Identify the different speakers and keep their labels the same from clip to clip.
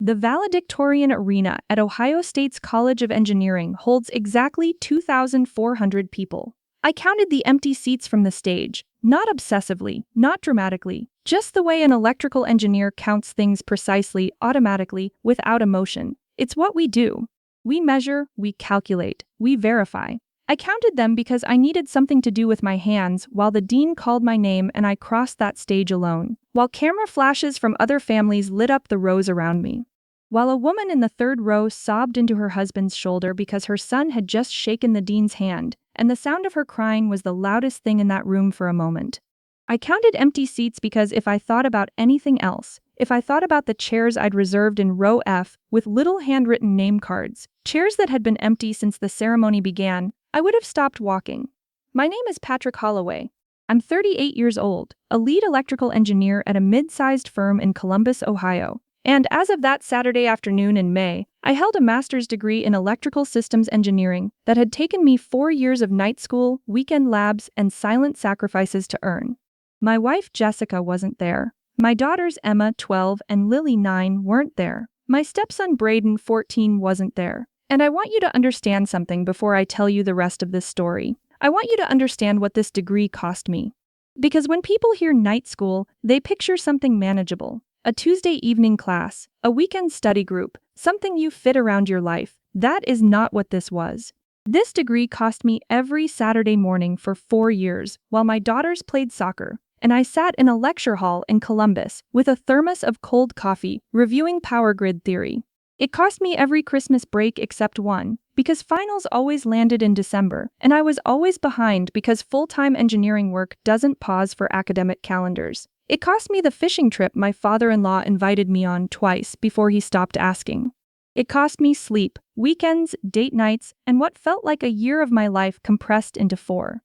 Speaker 1: The valedictorian arena at Ohio State's College of Engineering holds exactly 2,400 people. I counted the empty seats from the stage, not obsessively, not dramatically, just the way an electrical engineer counts things precisely, automatically, without emotion. It's what we do. We measure, we calculate, we verify. I counted them because I needed something to do with my hands while the dean called my name and I crossed that stage alone, while camera flashes from other families lit up the rows around me. While a woman in the third row sobbed into her husband's shoulder because her son had just shaken the dean's hand, and the sound of her crying was the loudest thing in that room for a moment. I counted empty seats because if I thought about anything else, if I thought about the chairs I'd reserved in row F with little handwritten name cards, chairs that had been empty since the ceremony began, I would have stopped walking. My name is Patrick Holloway. I'm 38 years old, a lead electrical engineer at a mid-sized firm in Columbus, Ohio. And as of that Saturday afternoon in May, I held a master's degree in electrical systems engineering that had taken me 4 years of night school, weekend labs, and silent sacrifices to earn. My wife Jessica wasn't there. My daughters Emma, 12, and Lily, 9, weren't there. My stepson Braden, 14, wasn't there. And I want you to understand something before I tell you the rest of this story. I want you to understand what this degree cost me. Because when people hear night school, they picture something manageable. A Tuesday evening class, a weekend study group, something you fit around your life. That is not what this was. This degree cost me every Saturday morning for 4 years while my daughters played soccer, and I sat in a lecture hall in Columbus with a thermos of cold coffee, reviewing power grid theory. It cost me every Christmas break except one, because finals always landed in December, and I was always behind because full-time engineering work doesn't pause for academic calendars. It cost me the fishing trip my father-in-law invited me on twice before he stopped asking. It cost me sleep, weekends, date nights, and what felt like a year of my life compressed into 4.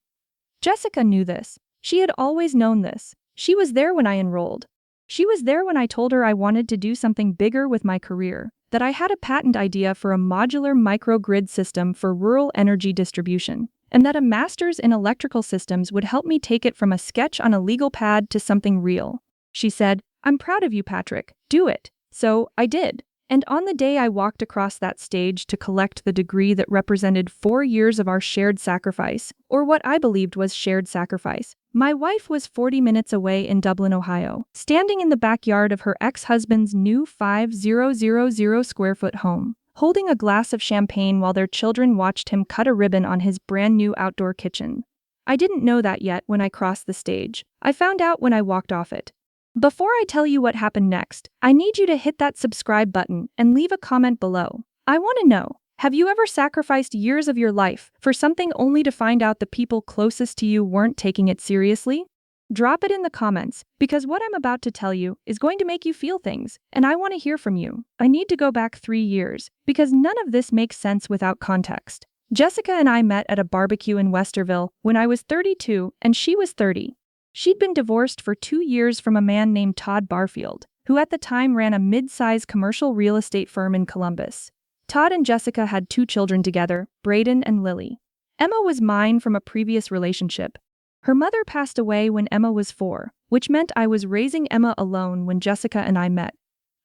Speaker 1: Jessica knew this. She had always known this. She was there when I enrolled. She was there when I told her I wanted to do something bigger with my career, that I had a patent idea for a modular microgrid system for rural energy distribution, and that a master's in electrical systems would help me take it from a sketch on a legal pad to something real. She said, "I'm proud of you, Patrick. Do it." So, I did. And on the day I walked across that stage to collect the degree that represented 4 years of our shared sacrifice, or what I believed was shared sacrifice, my wife was 40 minutes away in Dublin, Ohio, standing in the backyard of her ex-husband's new 5,000 square foot home, holding a glass of champagne while their children watched him cut a ribbon on his brand new outdoor kitchen. I didn't know that yet when I crossed the stage. I found out when I walked off it. Before I tell you what happened next, I need you to hit that subscribe button and leave a comment below. I want to know, have you ever sacrificed years of your life for something only to find out the people closest to you weren't taking it seriously? Drop it in the comments, because what I'm about to tell you is going to make you feel things, and I want to hear from you. I need to go back 3 years, because none of this makes sense without context. Jessica and I met at a barbecue in Westerville when I was 32 and she was 30. She'd been divorced for 2 years from a man named Todd Barfield, who at the time ran a mid-size commercial real estate firm in Columbus. Todd and Jessica had 2 children together, Braden and Lily. Emma was mine from a previous relationship. Her mother passed away when Emma was 4, which meant I was raising Emma alone when Jessica and I met.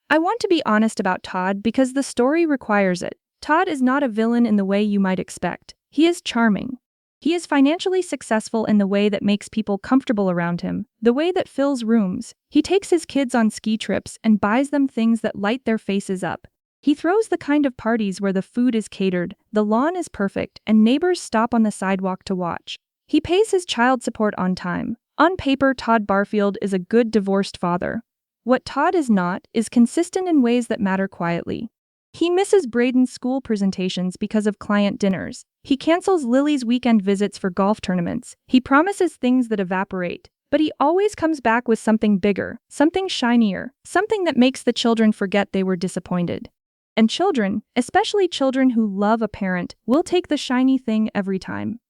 Speaker 1: I want to be honest about Todd because the story requires it. Todd is not a villain in the way you might expect. He is charming. He is financially successful in the way that makes people comfortable around him, the way that fills rooms. He takes his kids on ski trips and buys them things that light their faces up. He throws the kind of parties where the food is catered, the lawn is perfect, and neighbors stop on the sidewalk to watch. He pays his child support on time. On paper, Todd Barfield is a good divorced father. What Todd is not is consistent in ways that matter quietly. He misses Braden's school presentations because of client dinners. He cancels Lily's weekend visits for golf tournaments. He promises things that evaporate, but he always comes back with something bigger, something shinier, something that makes the children forget they were disappointed. And children, especially children who love a parent, will take the shiny thing every time.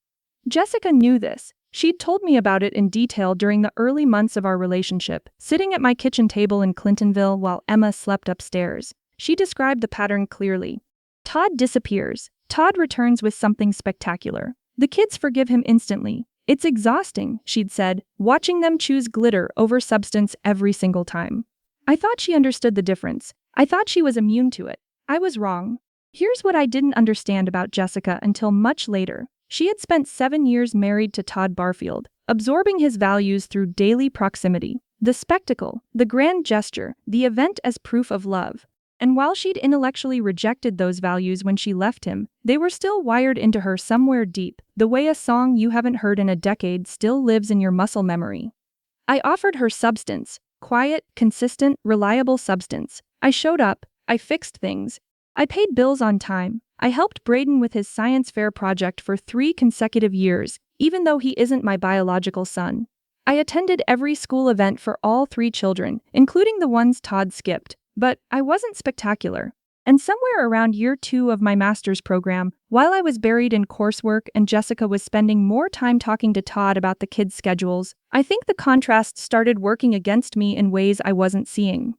Speaker 1: Jessica knew this. She'd told me about it in detail during the early months of our relationship, sitting at my kitchen table in Clintonville while Emma slept upstairs. She described the pattern clearly. Todd disappears. Todd returns with something spectacular. The kids forgive him instantly. "It's exhausting," she'd said, watching them choose glitter over substance every single time. I thought she understood the difference. I thought she was immune to it. I was wrong. Here's what I didn't understand about Jessica until much later. She had spent 7 years married to Todd Barfield, absorbing his values through daily proximity, the spectacle, the grand gesture, the event as proof of love. And while she'd intellectually rejected those values when she left him, they were still wired into her somewhere deep, the way a song you haven't heard in a decade still lives in your muscle memory. I offered her substance, quiet, consistent, reliable substance. I showed up, I fixed things. I paid bills on time. I helped Braden with his science fair project for 3 consecutive years, even though he isn't my biological son. I attended every school event for all 3 children, including the ones Todd skipped. But I wasn't spectacular. And somewhere around year 2 of my master's program, while I was buried in coursework and Jessica was spending more time talking to Todd about the kids' schedules, I think the contrast started working against me in ways I wasn't seeing.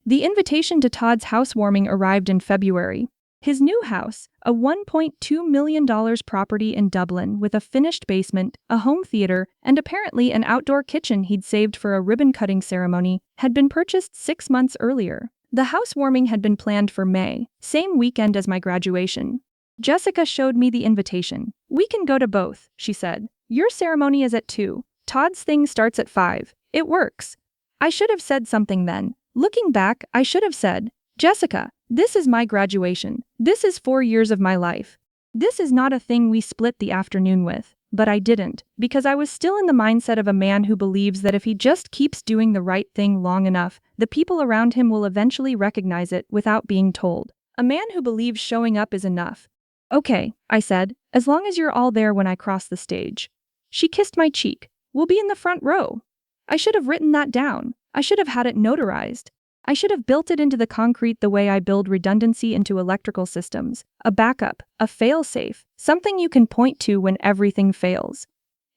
Speaker 1: The invitation to Todd's housewarming arrived in February. His new house, a $1.2 million property in Dublin with a finished basement, a home theater, and apparently an outdoor kitchen he'd saved for a ribbon-cutting ceremony, had been purchased 6 months earlier. The housewarming had been planned for May, same weekend as my graduation. Jessica showed me the invitation. "We can go to both," she said. "Your ceremony is at 2. Todd's thing starts at 5. It works." I should have said something then. Looking back, I should have said, "Jessica, this is my graduation. This is 4 years of my life. This is not a thing we split the afternoon with." But I didn't, because I was still in the mindset of a man who believes that if he just keeps doing the right thing long enough, the people around him will eventually recognize it without being told. A man who believes showing up is enough. "Okay," I said, "as long as you're all there when I cross the stage." She kissed my cheek. "We'll be in the front row." I should have written that down. I should have had it notarized. I should have built it into the concrete the way I build redundancy into electrical systems, a backup, a fail-safe, something you can point to when everything fails.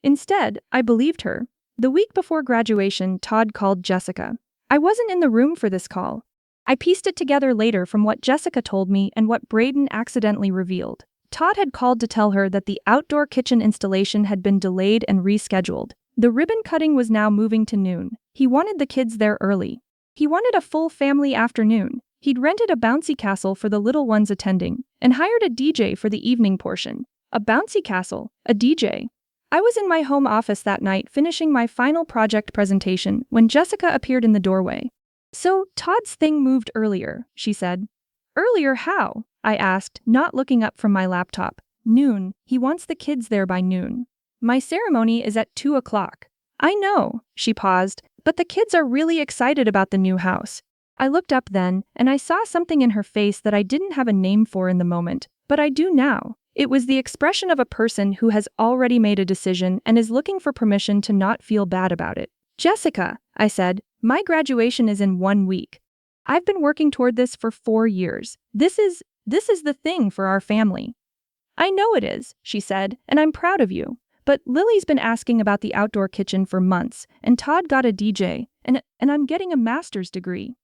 Speaker 1: Instead, I believed her. The week before graduation, Todd called Jessica. I wasn't in the room for this call. I pieced it together later from what Jessica told me and what Braden accidentally revealed. Todd had called to tell her that the outdoor kitchen installation had been delayed and rescheduled. The ribbon cutting was now moving to noon. He wanted the kids there early. He wanted a full family afternoon. He'd rented a bouncy castle for the little ones attending, and hired a DJ for the evening portion. A bouncy castle, a DJ. I was in my home office that night finishing my final project presentation when Jessica appeared in the doorway. "So, Todd's thing moved earlier," she said. "Earlier how?" I asked, not looking up from my laptop. "Noon. He wants the kids there by noon. My ceremony is at 2 o'clock. "I know," she paused, "but the kids are really excited about the new house." I looked up then, and I saw something in her face that I didn't have a name for in the moment, but I do now. It was the expression of a person who has already made a decision and is looking for permission to not feel bad about it. "Jessica," I said, "my graduation is in 1 week. I've been working toward this for 4 years. This is the thing for our family." "I know it is," she said, "and I'm proud of you. But Lily's been asking about the outdoor kitchen for months, and Todd got a DJ, and I'm getting a master's degree."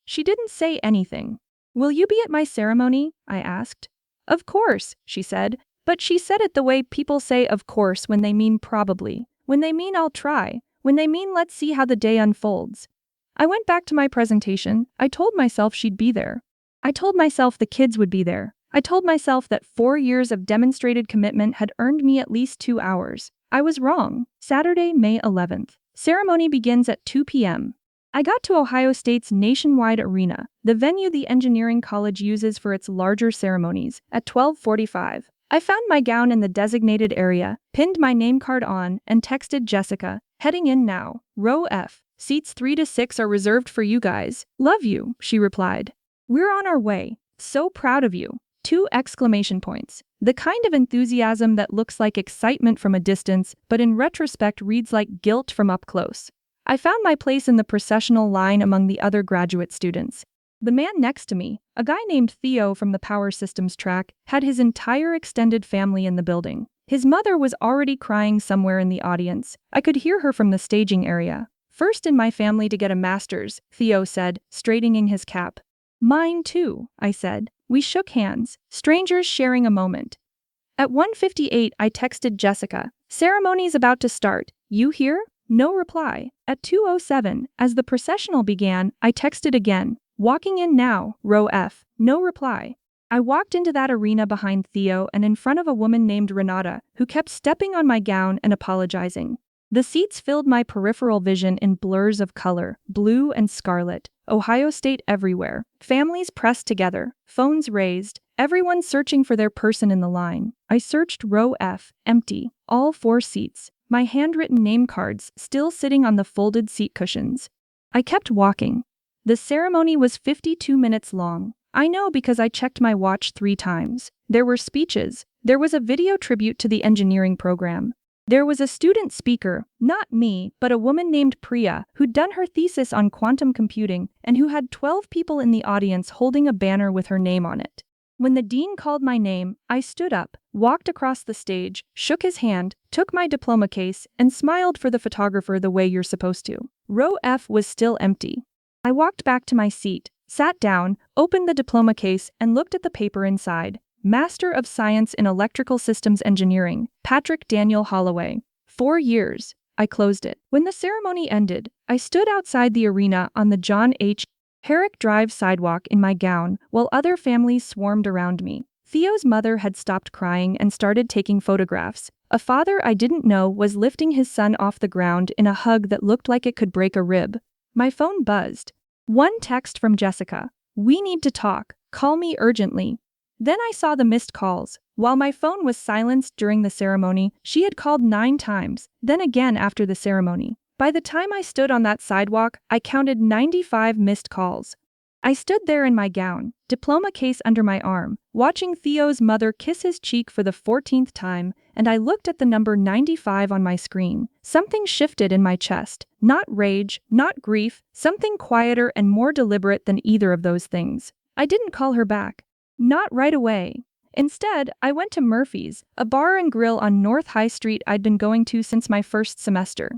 Speaker 1: She didn't say anything. "Will you be at my ceremony?" I asked. "Of course," she said, but she said it the way people say of course when they mean probably, when they mean I'll try, when they mean let's see how the day unfolds. I went back to my presentation. I told myself she'd be there. I told myself the kids would be there. I told myself that 4 years of demonstrated commitment had earned me at least 2 hours. I was wrong. Saturday, May 11th. Ceremony begins at 2 p.m. I got to Ohio State's nationwide arena, the venue the engineering college uses for its larger ceremonies, at 12:45. I found my gown in the designated area, pinned my name card on, and texted Jessica, "Heading in now. Row F. Seats 3 to 6 are reserved for you guys. Love you," she replied. "We're on our way. So proud of you." 2 exclamation points. The kind of enthusiasm that looks like excitement from a distance, but in retrospect reads like guilt from up close. I found my place in the processional line among the other graduate students. The man next to me, a guy named Theo from the Power Systems track, had his entire extended family in the building. His mother was already crying somewhere in the audience. I could hear her from the staging area. "First in my family to get a master's," Theo said, straightening his cap. "Mine too," I said. We shook hands, strangers sharing a moment. At 1:58 I texted Jessica, "Ceremony's about to start. You here?" No reply. At 2:07, as the processional began, I texted again, Walking in now, row F. No reply. I walked into that arena behind Theo and in front of a woman named Renata, who kept stepping on my gown and apologizing. The seats filled my peripheral vision in blurs of color, blue and scarlet, Ohio State everywhere, families pressed together, phones raised, everyone searching for their person in the line. I searched row F, empty, all 4 seats, my handwritten name cards still sitting on the folded seat cushions. I kept walking. The ceremony was 52 minutes long. I know because I checked my watch 3 times. There were speeches. There was a video tribute to the engineering program. There was a student speaker, not me, but a woman named Priya, who'd done her thesis on quantum computing and who had 12 people in the audience holding a banner with her name on it. When the dean called my name, I stood up, walked across the stage, shook his hand, took my diploma case, and smiled for the photographer the way you're supposed to. Row F was still empty. I walked back to my seat, sat down, opened the diploma case, and looked at the paper inside. Master of Science in Electrical Systems Engineering, Patrick Holloway. 4 years. I closed it. When the ceremony ended, I stood outside the arena on the John H. Herrick Drive sidewalk in my gown, while other families swarmed around me. Theo's mother had stopped crying and started taking photographs. A father I didn't know was lifting his son off the ground in a hug that looked like it could break a rib. My phone buzzed. One text from Jessica. We need to talk. Call me urgently. Then I saw the missed calls. While my phone was silenced during the ceremony, she had called 9 times, then again after the ceremony. By the time I stood on that sidewalk, I counted 95 missed calls. I stood there in my gown, diploma case under my arm, watching Theo's mother kiss his cheek for the 14th time, and I looked at the number 95 on my screen. Something shifted in my chest. Not rage, not grief, something quieter and more deliberate than either of those things. I didn't call her back. Not right away. Instead, I went to Murphy's, a bar and grill on North High Street I'd been going to since my first semester.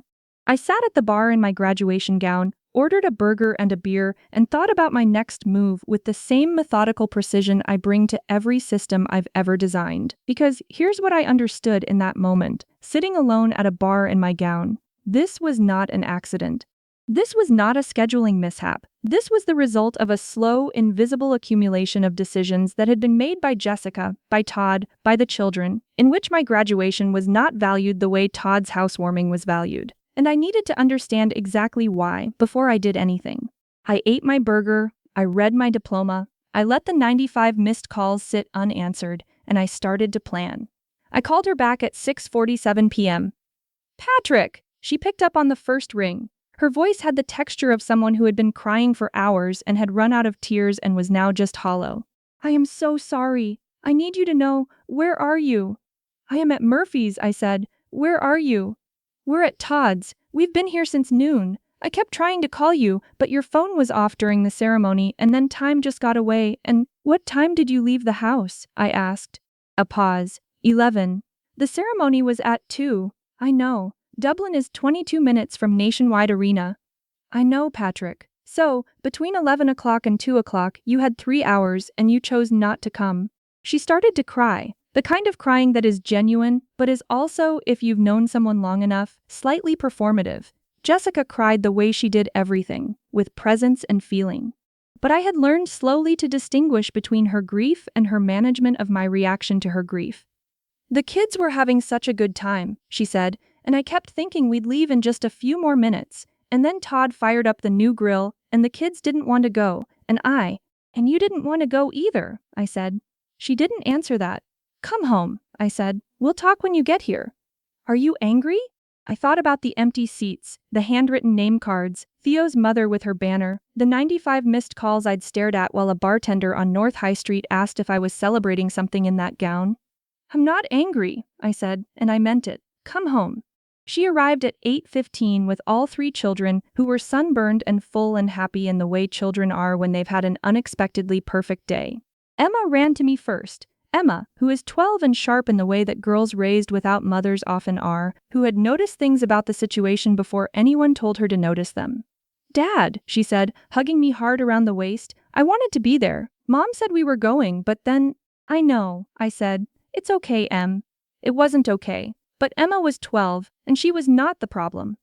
Speaker 1: I sat at the bar in my graduation gown, ordered a burger and a beer, and thought about my next move with the same methodical precision I bring to every system I've ever designed. Because here's what I understood in that moment, sitting alone at a bar in my gown. This was not an accident. This was not a scheduling mishap. This was the result of a slow, invisible accumulation of decisions that had been made by Jessica, by Todd, by the children, in which my graduation was not valued the way Todd's housewarming was valued. And I needed to understand exactly why before I did anything. I ate my burger, I read my diploma, I let the 95 missed calls sit unanswered, and I started to plan. I called her back at 6:47 p.m. Patrick! She picked up on the first ring. Her voice had the texture of someone who had been crying for hours and had run out of tears and was now just hollow. I am so sorry. I need you to know, where are you? I am at Murphy's, I said. Where are you? We're at Todd's. We've been here since noon. I kept trying to call you, but your phone was off during the ceremony and then time just got away. And what time did you leave the house? I asked. A pause. 11. The ceremony was at 2. I know. Dublin is 22 minutes from Nationwide Arena. I know, Patrick. So, between 11 o'clock and 2 o'clock, you had 3 hours and you chose not to come. She started to cry. The kind of crying that is genuine, but is also, if you've known someone long enough, slightly performative. Jessica cried the way she did everything, with presence and feeling. But I had learned slowly to distinguish between her grief and her management of my reaction to her grief. The kids were having such a good time, she said, and I kept thinking we'd leave in just a few more minutes, and then Todd fired up the new grill, and the kids didn't want to go, and you didn't want to go either, I said. She didn't answer that. Come home, I said. We'll talk when you get here. Are you angry? I thought about the empty seats, the handwritten name cards, Theo's mother with her banner, the 95 missed calls I'd stared at while a bartender on North High Street asked if I was celebrating something in that gown. I'm not angry, I said, and I meant it. Come home. She arrived at 8:15 with all 3 children who were sunburned and full and happy in the way children are when they've had an unexpectedly perfect day. Emma ran to me first. Emma, who is 12 and sharp in the way that girls raised without mothers often are, who had noticed things about the situation before anyone told her to notice them. Dad, she said, hugging me hard around the waist, I wanted to be there. Mom said we were going, but then... I know, I said. It's okay, Em. It wasn't okay. But Emma was 12, and she was not the problem.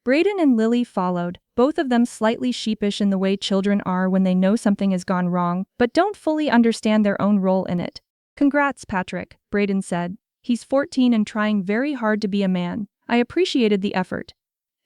Speaker 1: Brayden and Lily followed, both of them slightly sheepish in the way children are when they know something has gone wrong, but don't fully understand their own role in it. Congrats, Patrick, Braden said. He's 14 and trying very hard to be a man. I appreciated the effort.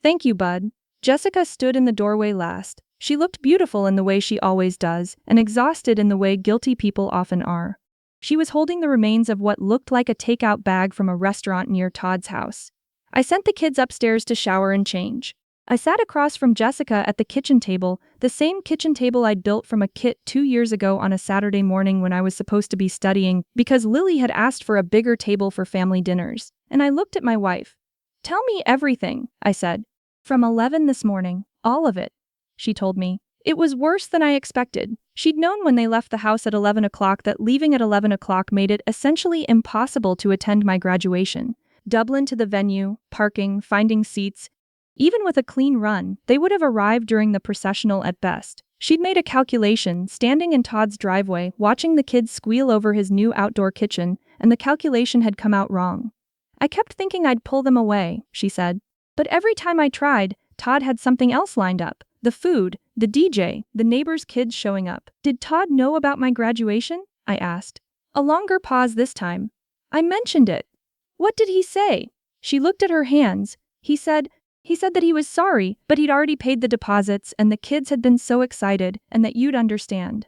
Speaker 1: Thank you, bud. Jessica stood in the doorway last. She looked beautiful in the way she always does, and exhausted in the way guilty people often are. She was holding the remains of what looked like a takeout bag from a restaurant near Todd's house. I sent the kids upstairs to shower and change. I sat across from Jessica at the kitchen table, the same kitchen table I'd built from a kit 2 years ago on a Saturday morning when I was supposed to be studying because Lily had asked for a bigger table for family dinners. And I looked at my wife. Tell me everything, I said. From 11 this morning, all of it, she told me. It was worse than I expected. She'd known when they left the house at 11 o'clock that leaving at 11 o'clock made it essentially impossible to attend my graduation. Dublinn to the venue, parking, finding seats. Even with a clean run, they would have arrived during the processional at best. She'd made a calculation, standing in Todd's driveway, watching the kids squeal over his new outdoor kitchen, and the calculation had come out wrong. I kept thinking I'd pull them away, she said. But every time I tried, Todd had something else lined up. The food, the DJ, the neighbor's kids showing up. Did Todd know about my graduation? I asked. A longer pause this time. I mentioned it. What did he say? She looked at her hands. He said that he was sorry, but he'd already paid the deposits and the kids had been so excited and that you'd understand.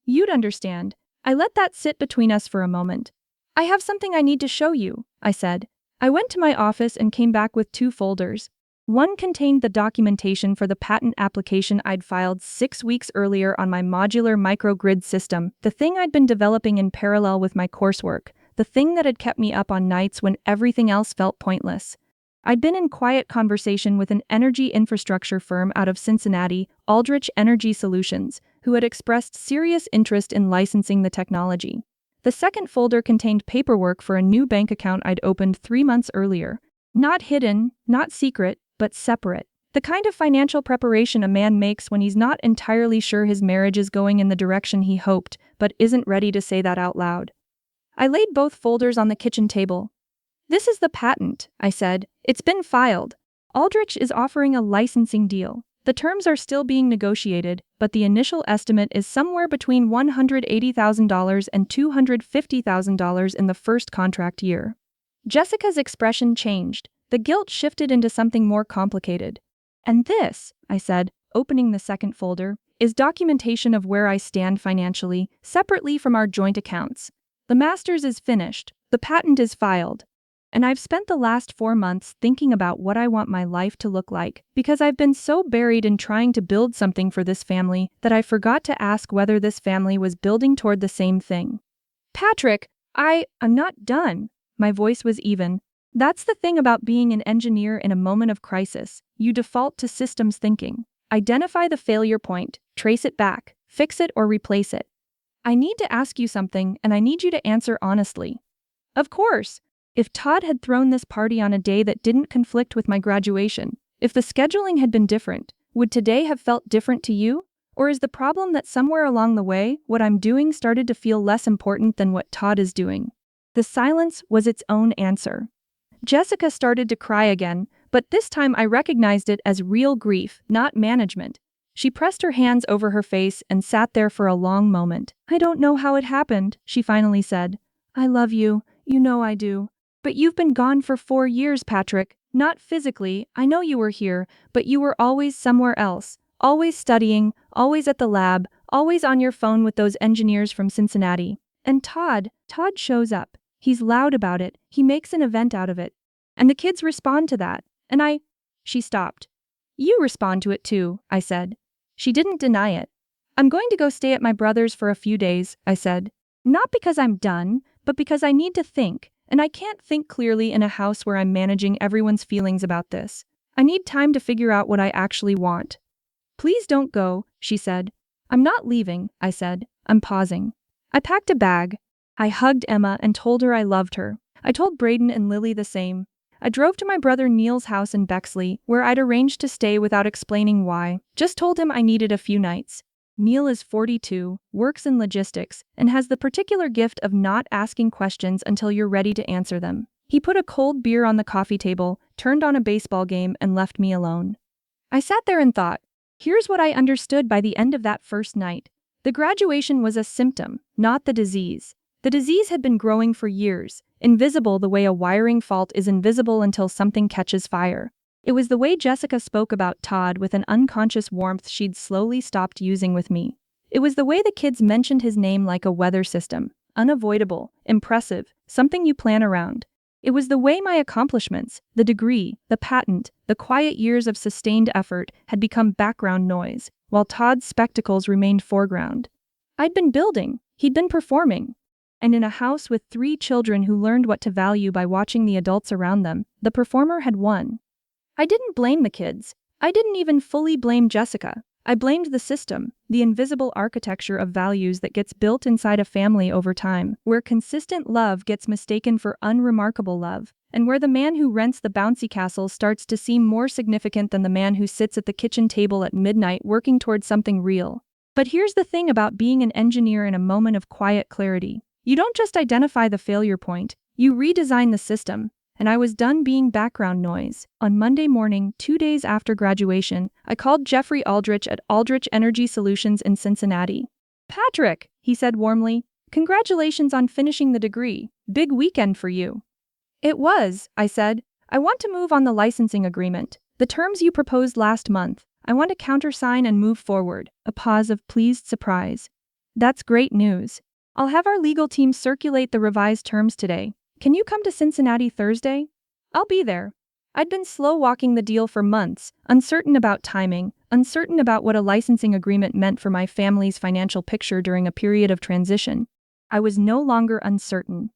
Speaker 1: You'd understand. I let that sit between us for a moment. I have something I need to show you, I said. I went to my office and came back with 2 folders. One contained the documentation for the patent application I'd filed 6 weeks earlier on my modular microgrid system, the thing I'd been developing in parallel with my coursework, the thing that had kept me up on nights when everything else felt pointless. I'd been in quiet conversation with an energy infrastructure firm out of Cincinnati, Aldrich Energy Solutions, who had expressed serious interest in licensing the technology. The second folder contained paperwork for a new bank account I'd opened 3 months earlier. Not hidden, not secret, but separate. The kind of financial preparation a man makes when he's not entirely sure his marriage is going in the direction he hoped, but isn't ready to say that out loud. I laid both folders on the kitchen table. This is the patent, I said. It's been filed. Aldrich is offering a licensing deal. The terms are still being negotiated, but the initial estimate is somewhere between $180,000 and $250,000 in the first contract year. Jessica's expression changed. The guilt shifted into something more complicated. And this, I said, opening the second folder, is documentation of where I stand financially, separately from our joint accounts. The master's is finished. The patent is filed. And I've spent the last 4 months thinking about what I want my life to look like, because I've been so buried in trying to build something for this family that I forgot to ask whether this family was building toward the same thing. Patrick, I'm not done. My voice was even. That's the thing about being an engineer in a moment of crisis. You default to systems thinking. Identify the failure point, trace it back, fix it or replace it. I need to ask you something, and I need you to answer honestly. Of course. If Todd had thrown this party on a day that didn't conflict with my graduation, if the scheduling had been different, would today have felt different to you? Or is the problem that somewhere along the way, what I'm doing started to feel less important than what Todd is doing? The silence was its own answer. Jessica started to cry again, but this time I recognized it as real grief, not management. She pressed her hands over her face and sat there for a long moment. I don't know how it happened, she finally said. I love you, you know I do. But you've been gone for 4 years, Patrick. Not physically, I know you were here, but you were always somewhere else. Always studying, always at the lab, always on your phone with those engineers from Cincinnati. And Todd shows up. He's loud about it, he makes an event out of it. And the kids respond to that. And she stopped. You respond to it too, I said. She didn't deny it. I'm going to go stay at my brother's for a few days, I said. Not because I'm done, but because I need to think. And I can't think clearly in a house where I'm managing everyone's feelings about this. I need time to figure out what I actually want. Please don't go, she said. I'm not leaving, I said. I'm pausing. I packed a bag. I hugged Emma and told her I loved her. I told Braden and Lily the same. I drove to my brother Neil's house in Bexley, where I'd arranged to stay without explaining why. Just told him I needed a few nights. Neil is 42, works in logistics, and has the particular gift of not asking questions until you're ready to answer them. He put a cold beer on the coffee table, turned on a baseball game, and left me alone. I sat there and thought, Here's what I understood by the end of that first night. The graduation was a symptom, not the disease. The disease had been growing for years, invisible the way a wiring fault is invisible until something catches fire. It was the way Jessica spoke about Todd with an unconscious warmth she'd slowly stopped using with me. It was the way the kids mentioned his name like a weather system, unavoidable, impressive, something you plan around. It was the way my accomplishments, the degree, the patent, the quiet years of sustained effort had become background noise, while Todd's spectacles remained foreground. I'd been building, he'd been performing. And in a house with 3 children who learned what to value by watching the adults around them, the performer had won. I didn't blame the kids. I didn't even fully blame Jessica. I blamed the system, the invisible architecture of values that gets built inside a family over time, where consistent love gets mistaken for unremarkable love, and where the man who rents the bouncy castle starts to seem more significant than the man who sits at the kitchen table at midnight working towards something real. But here's the thing about being an engineer in a moment of quiet clarity. You don't just identify the failure point, you redesign the system. And I was done being background noise. On Monday morning, 2 days after graduation, I called Jeffrey Aldrich at Aldrich Energy Solutions in Cincinnati. "Patrick," he said warmly, "congratulations on finishing the degree. Big weekend for you." "It was," I said. "I want to move on the licensing agreement. The terms you proposed last month. I want to countersign and move forward." A pause of pleased surprise. "That's great news. I'll have our legal team circulate the revised terms today. Can you come to Cincinnati Thursday?" "I'll be there." I'd been slow walking the deal for months, uncertain about timing, uncertain about what a licensing agreement meant for my family's financial picture during a period of transition. I was no longer uncertain.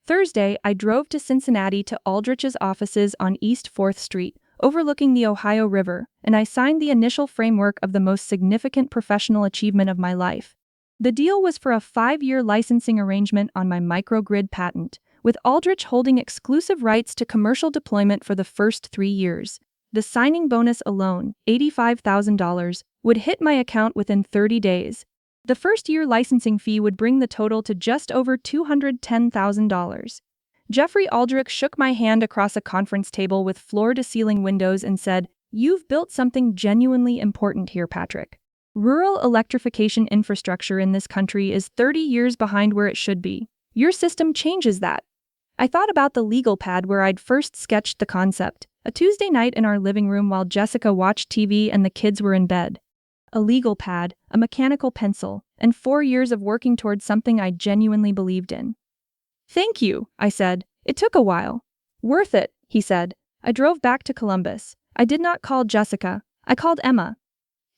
Speaker 1: Thursday, I drove to Cincinnati to Aldrich's offices on East 4th Street, overlooking the Ohio River, and I signed the initial framework of the most significant professional achievement of my life. The deal was for a 5-year licensing arrangement on my microgrid patent, with Aldrich holding exclusive rights to commercial deployment for the first 3 years. The signing bonus alone, $85,000, would hit my account within 30 days. The first-year licensing fee would bring the total to just over $210,000. Jeffrey Aldrich shook my hand across a conference table with floor-to-ceiling windows and said, "You've built something genuinely important here, Patrick. Rural electrification infrastructure in this country is 30 years behind where it should be. Your system changes that." I thought about the legal pad where I'd first sketched the concept, a Tuesday night in our living room while Jessica watched TV and the kids were in bed. A legal pad, a mechanical pencil, and 4 years of working towards something I genuinely believed in. "Thank you," I said. "It took a while." "Worth it," he said. I drove back to Columbus. I did not call Jessica. I called Emma.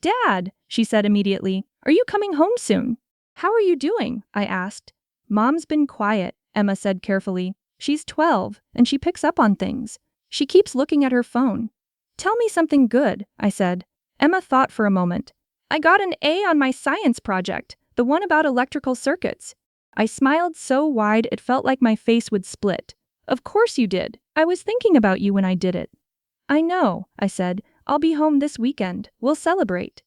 Speaker 1: "Dad," she said immediately, "are you coming home soon?" "How are you doing?" I asked. "Mom's been quiet," Emma said carefully. "She's 12, and she picks up on things. She keeps looking at her phone." "Tell me something good," I said. Emma thought for a moment. "I got an A on my science project, the one about electrical circuits." I smiled so wide it felt like my face would split. "Of course you did. I was thinking about you when I did it." "I know," I said. "I'll be home this weekend. We'll celebrate."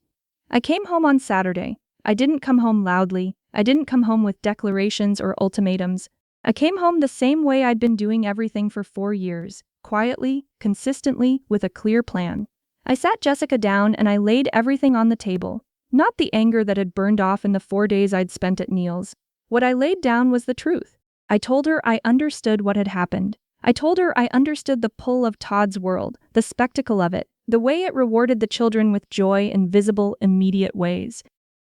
Speaker 1: I came home on Saturday. I didn't come home loudly. I didn't come home with declarations or ultimatums. I came home the same way I'd been doing everything for 4 years, quietly, consistently, with a clear plan. I sat Jessica down and I laid everything on the table, not the anger that had burned off in the 4 days I'd spent at Neil's. What I laid down was the truth. I told her I understood what had happened. I told her I understood the pull of Todd's world, the spectacle of it, the way it rewarded the children with joy in visible, immediate ways.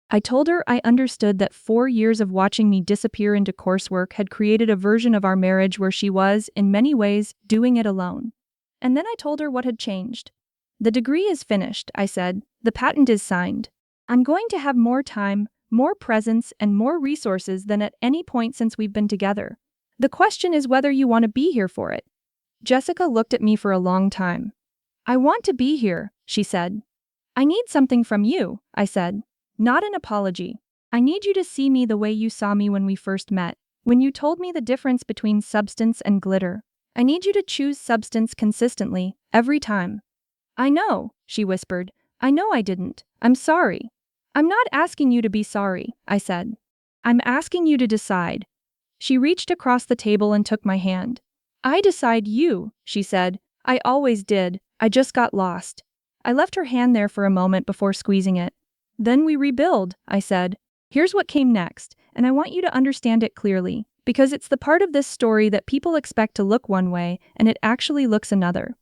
Speaker 1: I told her I understood that 4 years of watching me disappear into coursework had created a version of our marriage where she was, in many ways, doing it alone. And then I told her what had changed. "The degree is finished," I said. "The patent is signed. I'm going to have more time, more presence, and more resources than at any point since we've been together. The question is whether you want to be here for it." Jessica looked at me for a long time. "I want to be here," she said. "I need something from you," I said. "Not an apology. I need you to see me the way you saw me when we first met, when you told me the difference between substance and glitter. I need you to choose substance consistently, every time." "I know," she whispered. "I know I didn't. I'm sorry." "I'm not asking you to be sorry," I said. "I'm asking you to decide." She reached across the table and took my hand. "I decide you," she said. "I always did. I just got lost." I left her hand there for a moment before squeezing it. Then we rebuild, I said. Here's what came next, and I want you to understand it clearly, because it's the part of this story that people expect to look one way, and it actually looks another.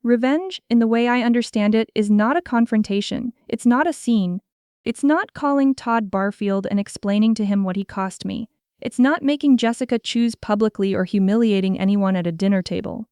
Speaker 1: Revenge, in the way I understand it, is not a confrontation. It's not a scene. It's not calling Todd Barfield and explaining to him what he cost me. It's not making Jessica choose publicly or humiliating anyone at a dinner table.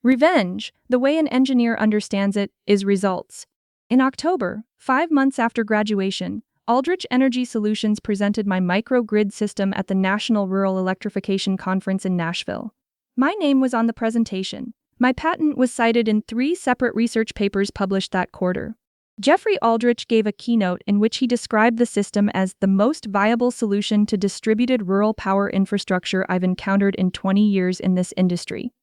Speaker 1: Revenge, the way an engineer understands it, is results. In October, 5 months after graduation, Aldrich Energy Solutions presented my microgrid system at the National Rural Electrification Conference in Nashville. My name was on the presentation. My patent was cited in 3 separate research papers published that quarter. Jeffrey Aldrich gave a keynote in which he described the system as the most viable solution to distributed rural power infrastructure I've encountered in 20 years in this industry.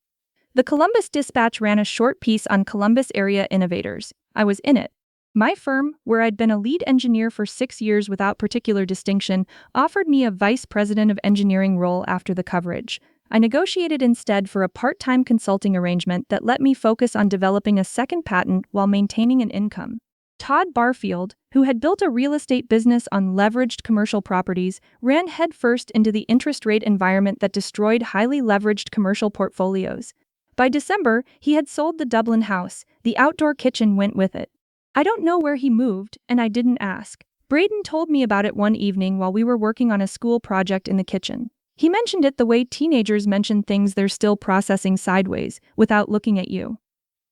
Speaker 1: The Columbus Dispatch ran a short piece on Columbus area innovators. I was in it. My firm, where I'd been a lead engineer for 6 years without particular distinction, offered me a vice president of engineering role after the coverage. I negotiated instead for a part-time consulting arrangement that let me focus on developing a second patent while maintaining an income. Todd Barfield, who had built a real estate business on leveraged commercial properties, ran headfirst into the interest rate environment that destroyed highly leveraged commercial portfolios. By December, he had sold the Dublinn house. The outdoor kitchen went with it. I don't know where he moved, and I didn't ask. Braden told me about it one evening while we were working on a school project in the kitchen. He mentioned it the way teenagers mention things they're still processing sideways, without looking at you.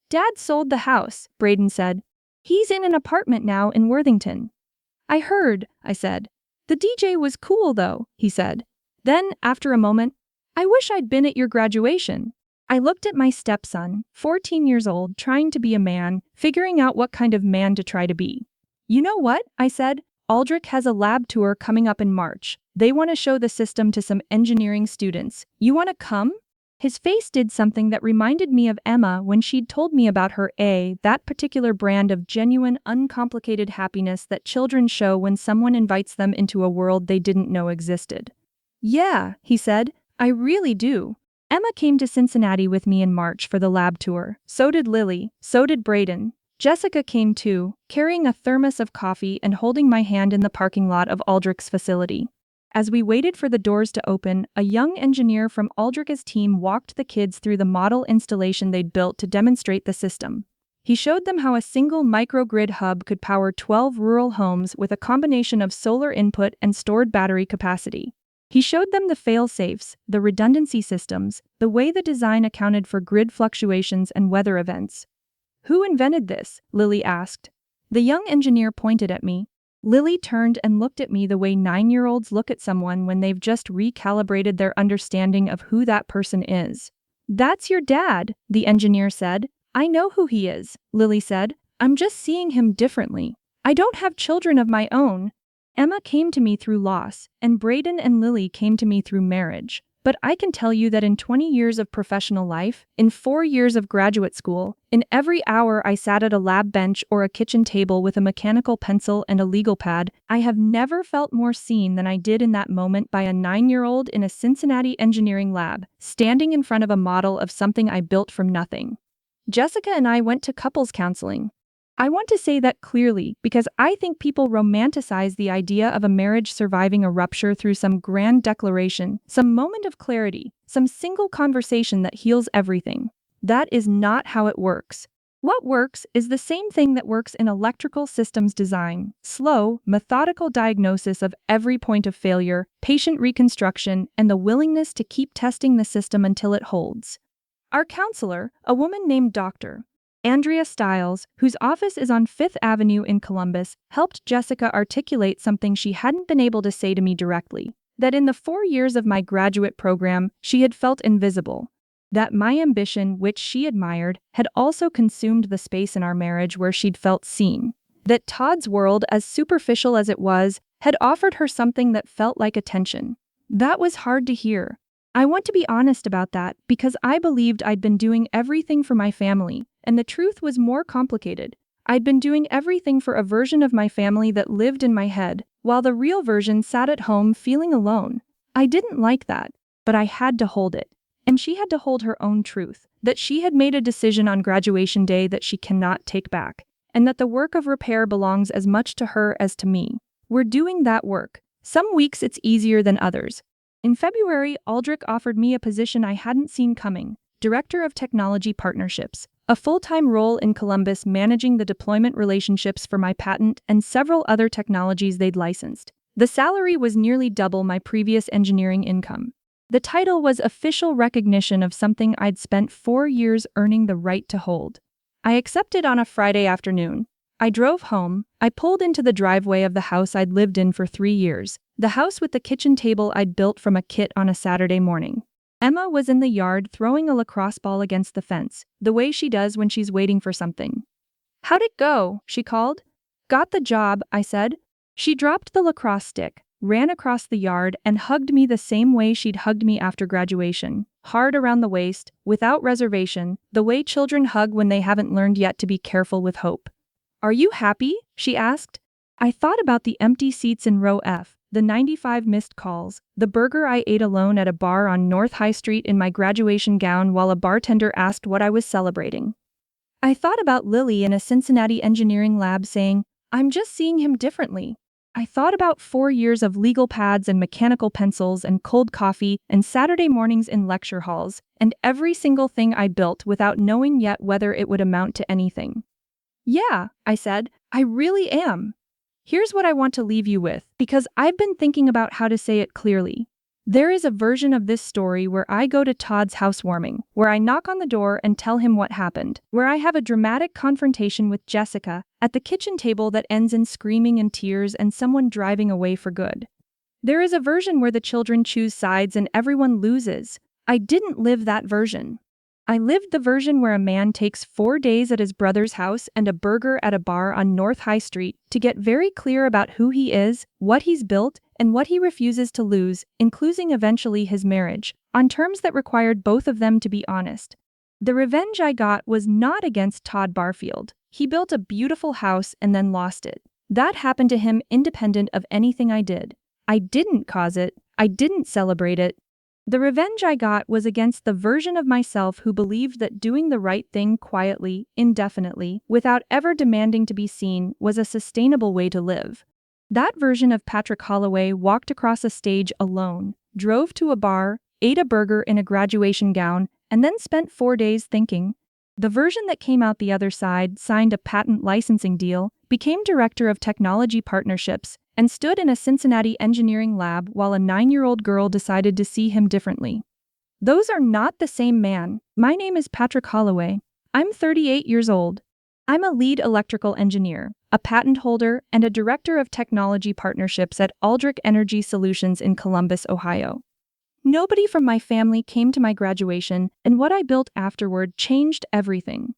Speaker 1: Dad sold the house, Braden said. He's in an apartment now in Worthington. I heard, I said. The DJ was cool though, he said. Then, after a moment, I wish I'd been at your graduation. I looked at my stepson, 14 years old, trying to be a man, figuring out what kind of man to try to be. You know what? I said. Aldrich has a lab tour coming up in March. They want to show the system to some engineering students. You want to come? His face did something that reminded me of Emma when she'd told me about that particular brand of genuine, uncomplicated happiness that children show when someone invites them into a world they didn't know existed. Yeah, he said, I really do. Emma came to Cincinnati with me in March for the lab tour. So did Lily, so did Braden. Jessica came too, carrying a thermos of coffee and holding my hand in the parking lot of Aldrich's facility. As we waited for the doors to open, a young engineer from Aldrich's team walked the kids through the model installation they'd built to demonstrate the system. He showed them how a single microgrid hub could power 12 rural homes with a combination of solar input and stored battery capacity. He showed them the fail-safes, the redundancy systems, the way the design accounted for grid fluctuations and weather events. Who invented this? Lily asked. The young engineer pointed at me. Lily turned and looked at me the way 9-year-olds look at someone when they've just recalibrated their understanding of who that person is. That's your dad, the engineer said. I know who he is, Lily said. I'm just seeing him differently. I don't have children of my own. Emma came to me through loss, and Braden and Lily came to me through marriage. But I can tell you that in 20 years of professional life, in 4 years of graduate school, in every hour I sat at a lab bench or a kitchen table with a mechanical pencil and a legal pad, I have never felt more seen than I did in that moment by a 9-year-old in a Cincinnati engineering lab, standing in front of a model of something I built from nothing. Jessica and I went to couples counseling. I want to say that clearly because I think people romanticize the idea of a marriage surviving a rupture through some grand declaration, some moment of clarity, some single conversation that heals everything. That is not how it works. What works is the same thing that works in electrical systems design: slow, methodical diagnosis of every point of failure, patient reconstruction, and the willingness to keep testing the system until it holds. Our counselor, a woman named Dr. Andrea Stiles, whose office is on 5th Avenue in Columbus, helped Jessica articulate something she hadn't been able to say to me directly. That in the 4 years of my graduate program, she had felt invisible. That my ambition, which she admired, had also consumed the space in our marriage where she'd felt seen. That Todd's world, as superficial as it was, had offered her something that felt like attention. That was hard to hear. I want to be honest about that because I believed I'd been doing everything for my family, and the truth was more complicated. I'd been doing everything for a version of my family that lived in my head, while the real version sat at home feeling alone. I didn't like that, but I had to hold it. And she had to hold her own truth, that she had made a decision on graduation day that she cannot take back. and that the work of repair belongs as much to her as to me. We're doing that work. Some weeks it's easier than others. In February, Patrickk offered me a position I hadn't seen coming, Director of Technology Partnerships, a full-time role in Columbus managing the deployment relationships for my patent and several other technologies they'd licensed. The salary was nearly double my previous engineering income. The title was official recognition of something I'd spent 4 years earning the right to hold. I accepted on a Friday afternoon. I drove home. I pulled into the driveway of the house I'd lived in for 3 years, the house with the kitchen table I'd built from a kit on a Saturday morning. Emma was in the yard throwing a lacrosse ball against the fence, the way she does when she's waiting for something. "How'd it go?" she called. "Got the job," I said. She dropped the lacrosse stick, ran across the yard, and hugged me the same way she'd hugged me after graduation, hard around the waist, without reservation, the way children hug when they haven't learned yet to be careful with hope. "Are you happy?" she asked. I thought about the empty seats in row F, the 95 missed calls, the burger I ate alone at a bar on North High Street in my graduation gown while a bartender asked what I was celebrating. I thought about Lily in a Cincinnati engineering lab saying, "I'm just seeing him differently." I thought about 4 years of legal pads and mechanical pencils and cold coffee and Saturday mornings in lecture halls, and every single thing I built without knowing yet whether it would amount to anything. "Yeah," I said, "I really am." Here's what I want to leave you with, because I've been thinking about how to say it clearly. There is a version of this story where I go to Todd's housewarming, where I knock on the door and tell him what happened, where I have a dramatic confrontation with Jessica at the kitchen table that ends in screaming and tears and someone driving away for good. There is a version where the children choose sides and everyone loses. I didn't live that version. I lived the version where a man takes 4 days at his brother's house and a burger at a bar on North High Street to get very clear about who he is, what he's built, and what he refuses to lose, including eventually his marriage, on terms that required both of them to be honest. The revenge I got was not against Todd Barfield. He built a beautiful house and then lost it. That happened to him independent of anything I did. I didn't cause it. I didn't celebrate it. The revenge I got was against the version of myself who believed that doing the right thing quietly, indefinitely, without ever demanding to be seen, was a sustainable way to live. That version of Patrick Holloway walked across a stage alone, drove to a bar, ate a burger in a graduation gown, and then spent 4 days thinking. The version that came out the other side signed a patent licensing deal, became director of technology partnerships, and stood in a Cincinnati engineering lab while a 9-year-old girl decided to see him differently. Those are not the same man. My name is Patrick Holloway. I'm 38 years old. I'm a lead electrical engineer, a patent holder, and a director of technology partnerships at Patrickk Energy Solutions in Columbus, Ohio. Nobody from my family came to my graduation, and what I built afterward changed everything.